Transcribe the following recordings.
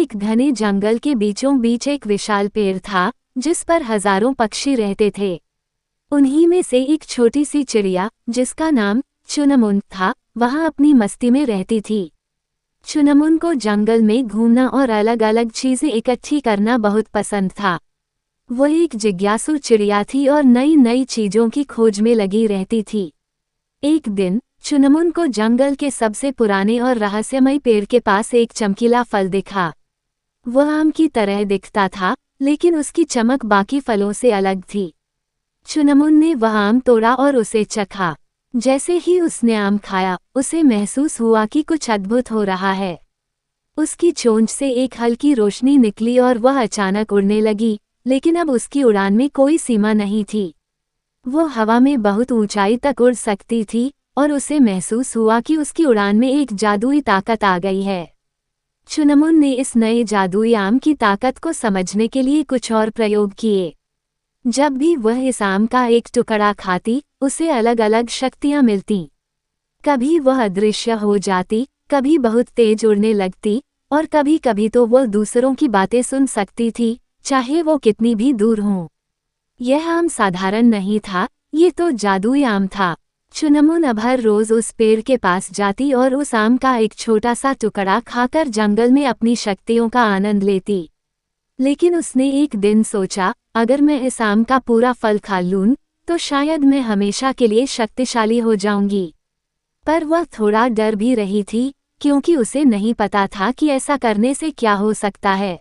एक घने जंगल के बीचों बीच एक विशाल पेड़ था जिस पर हजारों पक्षी रहते थे। उन्हीं में से एक छोटी सी चिड़िया जिसका नाम चुनमुन था, वहां अपनी मस्ती में रहती थी। चुनमुन को जंगल में घूमना और अलग अलग चीजें इकट्ठी करना बहुत पसंद था। वो एक जिज्ञासु चिड़िया थी और नई नई चीजों की खोज में लगी रहती थी। एक दिन चुनमुन को जंगल के सबसे पुराने और रहस्यमय पेड़ के पास एक चमकीला फल दिखा। वह आम की तरह दिखता था, लेकिन उसकी चमक बाकी फलों से अलग थी। चुनमुन ने वह आम तोड़ा और उसे चखा। जैसे ही उसने आम खाया, उसे महसूस हुआ कि कुछ अद्भुत हो रहा है। उसकी चोंच से एक हल्की रोशनी निकली और वह अचानक उड़ने लगी, लेकिन अब उसकी उड़ान में कोई सीमा नहीं थी। वो हवा में बहुत ऊंचाई तक उड़ सकती थी और उसे महसूस हुआ कि उसकी उड़ान में एक जादुई ताकत आ गई है। चुनमुन ने इस नए जादुई आम की ताकत को समझने के लिए कुछ और प्रयोग किए। जब भी वह इस आम का एक टुकड़ा खाती, उसे अलग अलग शक्तियां मिलती। कभी वह अदृश्य हो जाती, कभी बहुत तेज उड़ने लगती, और कभी कभी तो वह दूसरों की बातें सुन सकती थी, चाहे वो कितनी भी दूर हों। यह आम साधारण नहीं था, ये तो जादुई आम था। चुनमुन अब हर रोज उस पेड़ के पास जाती और उस आम का एक छोटा सा टुकड़ा खाकर जंगल में अपनी शक्तियों का आनंद लेती। लेकिन उसने एक दिन सोचा, अगर मैं इस आम का पूरा फल खा लूं, तो शायद मैं हमेशा के लिए शक्तिशाली हो जाऊंगी। पर वह थोड़ा डर भी रही थी, क्योंकि उसे नहीं पता था कि ऐसा करने से क्या हो सकता है।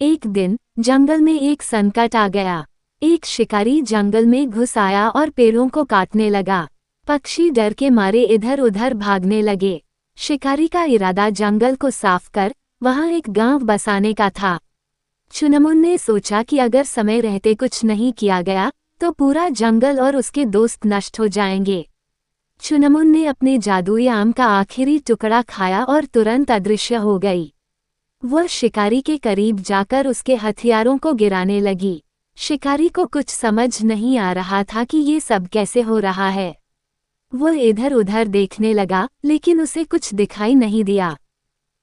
एक दिन जंगल में एक संकट आ गया। एक शिकारी जंगल में घुस आया और पेड़ों को काटने लगा। पक्षी डर के मारे इधर उधर भागने लगे। शिकारी का इरादा जंगल को साफ कर वहां एक गांव बसाने का था। चुनमुन ने सोचा कि अगर समय रहते कुछ नहीं किया गया, तो पूरा जंगल और उसके दोस्त नष्ट हो जाएंगे। चुनमुन ने अपने जादुई आम का आखिरी टुकड़ा खाया और तुरंत अदृश्य हो गई। वह शिकारी के करीब जाकर उसके हथियारों को गिराने लगी। शिकारी को कुछ समझ नहीं आ रहा था कि ये सब कैसे हो रहा है। वह इधर उधर देखने लगा, लेकिन उसे कुछ दिखाई नहीं दिया।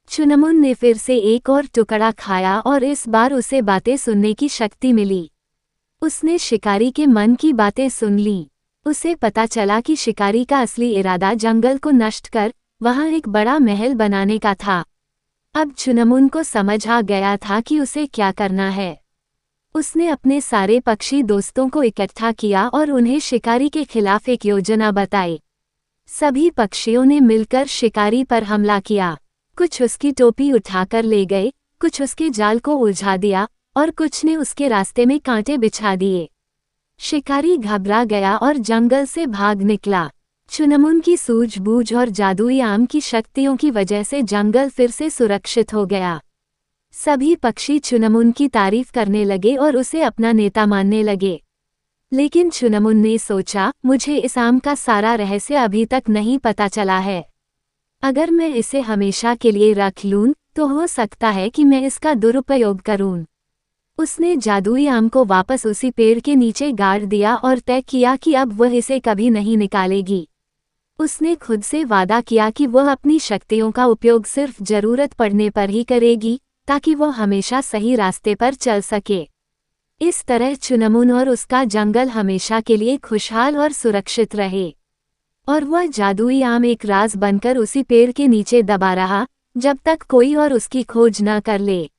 चुनमुन ने फिर से एक और टुकड़ा खाया और इस बार उसे बातें सुनने की शक्ति मिली। उसने शिकारी के मन की बातें सुन लीं। उसे पता चला कि शिकारी का असली इरादा जंगल को नष्ट कर वहां एक बड़ा महल बनाने का था। अब चुनमुन को समझ आ गया था कि उसे क्या करना है। उसने अपने सारे पक्षी दोस्तों को इकट्ठा किया और उन्हें शिकारी के खिलाफ एक योजना बताई। सभी पक्षियों ने मिलकर शिकारी पर हमला किया। कुछ उसकी टोपी उठाकर ले गए, कुछ उसके जाल को उलझा दिया और कुछ ने उसके रास्ते में कांटे बिछा दिए। शिकारी घबरा गया और जंगल से भाग निकला। चुनमुन की सूझबूझ और जादुई आम की शक्तियों की वजह से जंगल फिर से सुरक्षित हो गया। सभी पक्षी चुनमुन की तारीफ करने लगे और उसे अपना नेता मानने लगे। लेकिन चुनमुन ने सोचा, मुझे इस आम का सारा रहस्य अभी तक नहीं पता चला है। अगर मैं इसे हमेशा के लिए रख लूं, तो हो सकता है कि मैं इसका दुरुपयोग करूं। उसने जादुई आम को वापस उसी पेड़ के नीचे गाड़ दिया और तय किया कि अब वह इसे कभी नहीं निकालेगी। उसने खुद से वादा किया कि वह अपनी शक्तियों का उपयोग सिर्फ जरूरत पड़ने पर ही करेगी, ताकि वह हमेशा सही रास्ते पर चल सके। इस तरह चुनमुन और उसका जंगल हमेशा के लिए खुशहाल और सुरक्षित रहे। और वह जादुई आम एक राज बनकर उसी पेड़ के नीचे दबा रहा, जब तक कोई और उसकी खोज न कर ले।